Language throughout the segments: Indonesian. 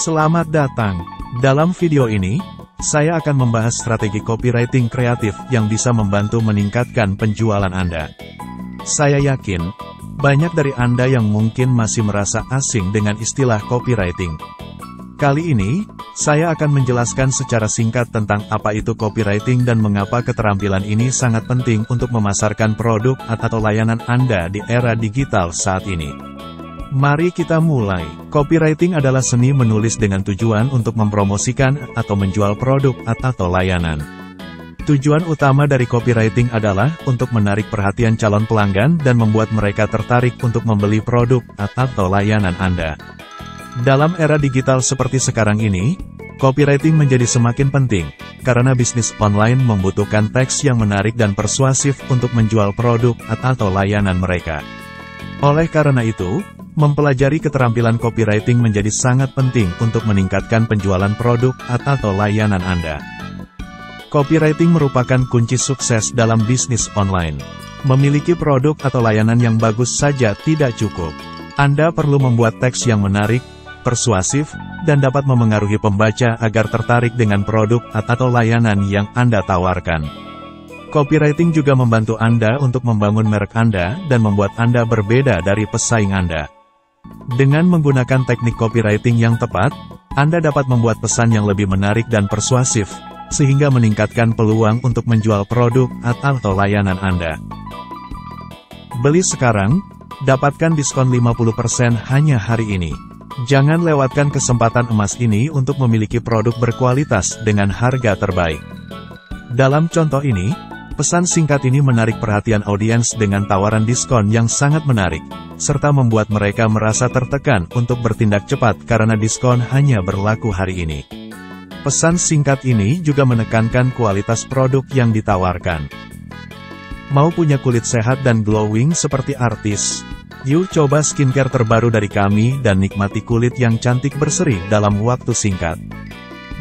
Selamat datang. Dalam video ini, saya akan membahas strategi copywriting kreatif yang bisa membantu meningkatkan penjualan Anda. Saya yakin, banyak dari Anda yang mungkin masih merasa asing dengan istilah copywriting. Kali ini, saya akan menjelaskan secara singkat tentang apa itu copywriting dan mengapa keterampilan ini sangat penting untuk memasarkan produk atau layanan Anda di era digital saat ini. Mari kita mulai. Copywriting adalah seni menulis dengan tujuan untuk mempromosikan atau menjual produk atau layanan. Tujuan utama dari copywriting adalah untuk menarik perhatian calon pelanggan dan membuat mereka tertarik untuk membeli produk atau layanan Anda. Dalam era digital seperti sekarang ini, copywriting menjadi semakin penting, karena bisnis online membutuhkan teks yang menarik dan persuasif untuk menjual produk atau layanan mereka. Oleh karena itu, mempelajari keterampilan copywriting menjadi sangat penting untuk meningkatkan penjualan produk atau layanan Anda. Copywriting merupakan kunci sukses dalam bisnis online. Memiliki produk atau layanan yang bagus saja tidak cukup. Anda perlu membuat teks yang menarik, persuasif, dan dapat memengaruhi pembaca agar tertarik dengan produk atau layanan yang Anda tawarkan. Copywriting juga membantu Anda untuk membangun merek Anda dan membuat Anda berbeda dari pesaing Anda. Dengan menggunakan teknik copywriting yang tepat, Anda dapat membuat pesan yang lebih menarik dan persuasif, sehingga meningkatkan peluang untuk menjual produk atau layanan Anda. Beli sekarang, dapatkan diskon 50% hanya hari ini. Jangan lewatkan kesempatan emas ini untuk memiliki produk berkualitas dengan harga terbaik. Dalam contoh ini, pesan singkat ini menarik perhatian audiens dengan tawaran diskon yang sangat menarik, serta membuat mereka merasa tertekan untuk bertindak cepat karena diskon hanya berlaku hari ini. Pesan singkat ini juga menekankan kualitas produk yang ditawarkan. Mau punya kulit sehat dan glowing seperti artis? Yuk coba skincare terbaru dari kami dan nikmati kulit yang cantik berseri dalam waktu singkat.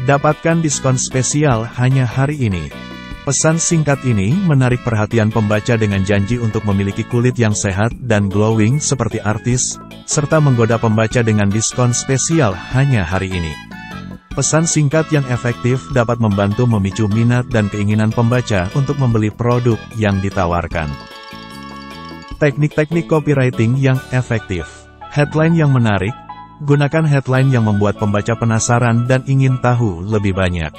Dapatkan diskon spesial hanya hari ini. Pesan singkat ini menarik perhatian pembaca dengan janji untuk memiliki kulit yang sehat dan glowing seperti artis, serta menggoda pembaca dengan diskon spesial hanya hari ini. Pesan singkat yang efektif dapat membantu memicu minat dan keinginan pembaca untuk membeli produk yang ditawarkan. Teknik-teknik copywriting yang efektif. Headline yang menarik. Gunakan headline yang membuat pembaca penasaran dan ingin tahu lebih banyak.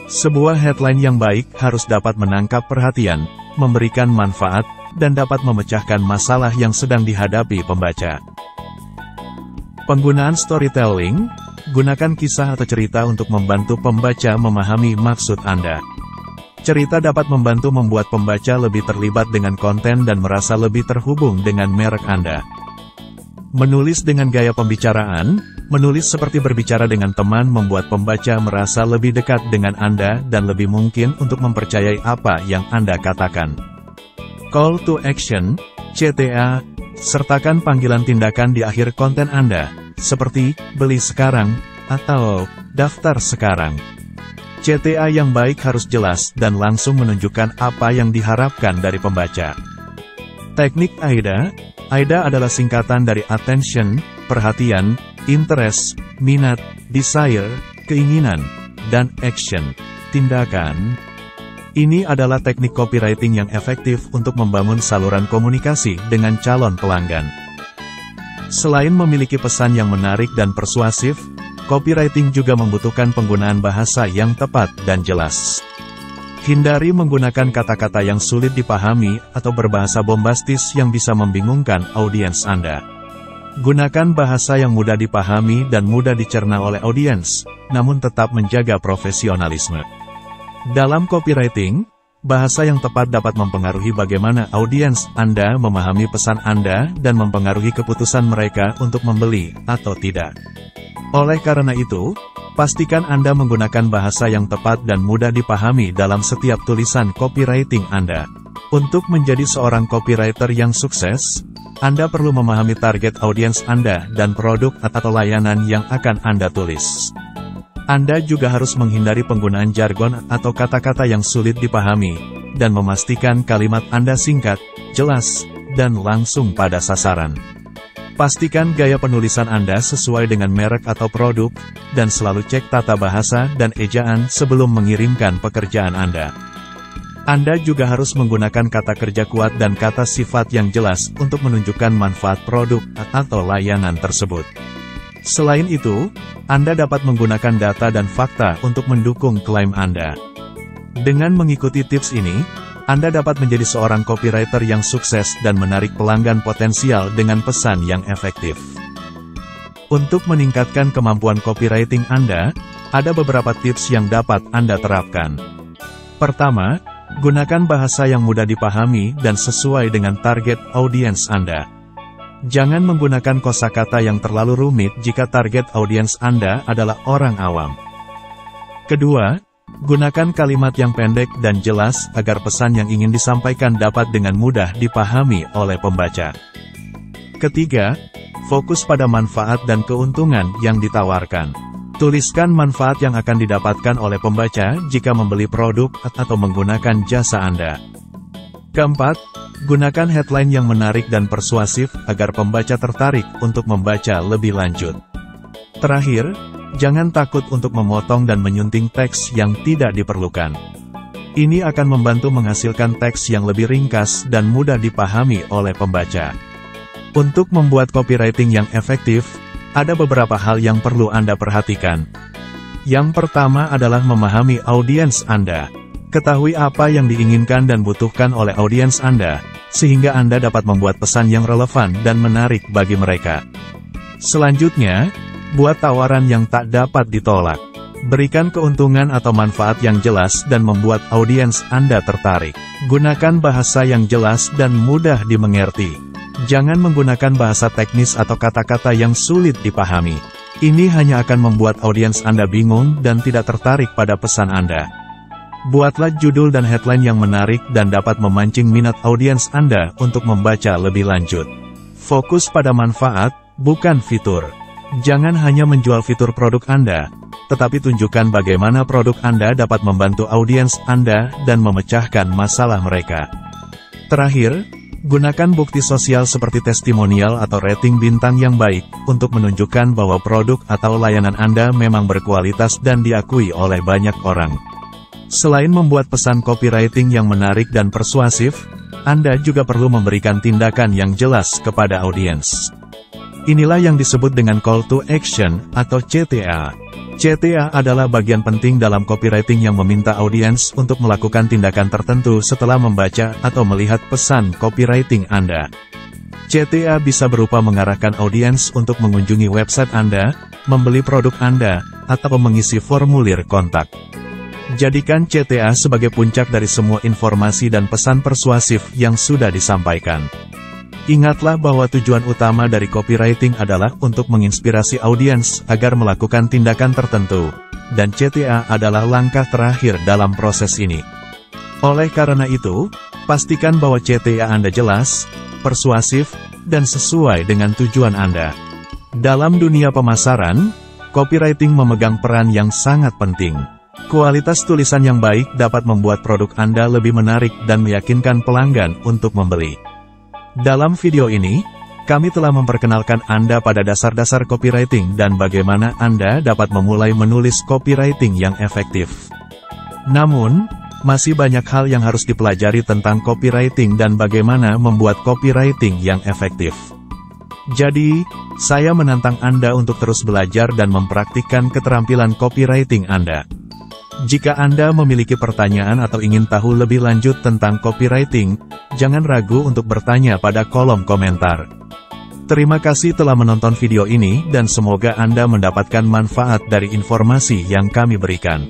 Sebuah headline yang baik harus dapat menangkap perhatian, memberikan manfaat, dan dapat memecahkan masalah yang sedang dihadapi pembaca. Penggunaan storytelling. Gunakan kisah atau cerita untuk membantu pembaca memahami maksud Anda. Cerita dapat membantu membuat pembaca lebih terlibat dengan konten dan merasa lebih terhubung dengan merek Anda. Menulis dengan gaya pembicaraan. Menulis seperti berbicara dengan teman membuat pembaca merasa lebih dekat dengan Anda dan lebih mungkin untuk mempercayai apa yang Anda katakan. Call to action, CTA, sertakan panggilan tindakan di akhir konten Anda, seperti, beli sekarang, atau, daftar sekarang. CTA yang baik harus jelas dan langsung menunjukkan apa yang diharapkan dari pembaca. Teknik AIDA. AIDA adalah singkatan dari attention, perhatian, interest, minat, desire, keinginan, dan action, tindakan. Ini adalah teknik copywriting yang efektif untuk membangun saluran komunikasi dengan calon pelanggan. Selain memiliki pesan yang menarik dan persuasif, copywriting juga membutuhkan penggunaan bahasa yang tepat dan jelas. Hindari menggunakan kata-kata yang sulit dipahami atau berbahasa bombastis yang bisa membingungkan audiens Anda. Gunakan bahasa yang mudah dipahami dan mudah dicerna oleh audiens, namun tetap menjaga profesionalisme. Dalam copywriting, bahasa yang tepat dapat mempengaruhi bagaimana audiens Anda memahami pesan Anda dan mempengaruhi keputusan mereka untuk membeli atau tidak. Oleh karena itu, pastikan Anda menggunakan bahasa yang tepat dan mudah dipahami dalam setiap tulisan copywriting Anda. Untuk menjadi seorang copywriter yang sukses, Anda perlu memahami target audiens Anda dan produk atau layanan yang akan Anda tulis. Anda juga harus menghindari penggunaan jargon atau kata-kata yang sulit dipahami, dan memastikan kalimat Anda singkat, jelas, dan langsung pada sasaran. Pastikan gaya penulisan Anda sesuai dengan merek atau produk, dan selalu cek tata bahasa dan ejaan sebelum mengirimkan pekerjaan Anda. Anda juga harus menggunakan kata kerja kuat dan kata sifat yang jelas untuk menunjukkan manfaat produk atau layanan tersebut. Selain itu, Anda dapat menggunakan data dan fakta untuk mendukung klaim Anda. Dengan mengikuti tips ini, Anda dapat menjadi seorang copywriter yang sukses dan menarik pelanggan potensial dengan pesan yang efektif. Untuk meningkatkan kemampuan copywriting Anda, ada beberapa tips yang dapat Anda terapkan. Pertama, gunakan bahasa yang mudah dipahami dan sesuai dengan target audiens Anda. Jangan menggunakan kosakata yang terlalu rumit jika target audiens Anda adalah orang awam. Kedua, gunakan kalimat yang pendek dan jelas agar pesan yang ingin disampaikan dapat dengan mudah dipahami oleh pembaca. Ketiga, fokus pada manfaat dan keuntungan yang ditawarkan. Tuliskan manfaat yang akan didapatkan oleh pembaca jika membeli produk atau menggunakan jasa Anda. Keempat, gunakan headline yang menarik dan persuasif agar pembaca tertarik untuk membaca lebih lanjut. Terakhir, jangan takut untuk memotong dan menyunting teks yang tidak diperlukan. Ini akan membantu menghasilkan teks yang lebih ringkas dan mudah dipahami oleh pembaca. Untuk membuat copywriting yang efektif, ada beberapa hal yang perlu Anda perhatikan. Yang pertama adalah memahami audiens Anda. Ketahui apa yang diinginkan dan butuhkan oleh audiens Anda, sehingga Anda dapat membuat pesan yang relevan dan menarik bagi mereka. Selanjutnya, buat tawaran yang tak dapat ditolak. Berikan keuntungan atau manfaat yang jelas dan membuat audiens Anda tertarik. Gunakan bahasa yang jelas dan mudah dimengerti. Jangan menggunakan bahasa teknis atau kata-kata yang sulit dipahami. Ini hanya akan membuat audiens Anda bingung dan tidak tertarik pada pesan Anda. Buatlah judul dan headline yang menarik dan dapat memancing minat audiens Anda untuk membaca lebih lanjut. Fokus pada manfaat, bukan fitur. Jangan hanya menjual fitur produk Anda, tetapi tunjukkan bagaimana produk Anda dapat membantu audiens Anda dan memecahkan masalah mereka. Terakhir, gunakan bukti sosial seperti testimonial atau rating bintang yang baik untuk menunjukkan bahwa produk atau layanan Anda memang berkualitas dan diakui oleh banyak orang. Selain membuat pesan copywriting yang menarik dan persuasif, Anda juga perlu memberikan tindakan yang jelas kepada audiens. Inilah yang disebut dengan call to action atau CTA. CTA adalah bagian penting dalam copywriting yang meminta audiens untuk melakukan tindakan tertentu setelah membaca atau melihat pesan copywriting Anda. CTA bisa berupa mengarahkan audiens untuk mengunjungi website Anda, membeli produk Anda, atau mengisi formulir kontak. Jadikan CTA sebagai puncak dari semua informasi dan pesan persuasif yang sudah disampaikan. Ingatlah bahwa tujuan utama dari copywriting adalah untuk menginspirasi audiens agar melakukan tindakan tertentu, dan CTA adalah langkah terakhir dalam proses ini. Oleh karena itu, pastikan bahwa CTA Anda jelas, persuasif, dan sesuai dengan tujuan Anda. Dalam dunia pemasaran, copywriting memegang peran yang sangat penting. Kualitas tulisan yang baik dapat membuat produk Anda lebih menarik dan meyakinkan pelanggan untuk membeli. Dalam video ini, kami telah memperkenalkan Anda pada dasar-dasar copywriting dan bagaimana Anda dapat memulai menulis copywriting yang efektif. Namun, masih banyak hal yang harus dipelajari tentang copywriting dan bagaimana membuat copywriting yang efektif. Jadi, saya menantang Anda untuk terus belajar dan mempraktikkan keterampilan copywriting Anda. Jika Anda memiliki pertanyaan atau ingin tahu lebih lanjut tentang copywriting, jangan ragu untuk bertanya pada kolom komentar. Terima kasih telah menonton video ini dan semoga Anda mendapatkan manfaat dari informasi yang kami berikan.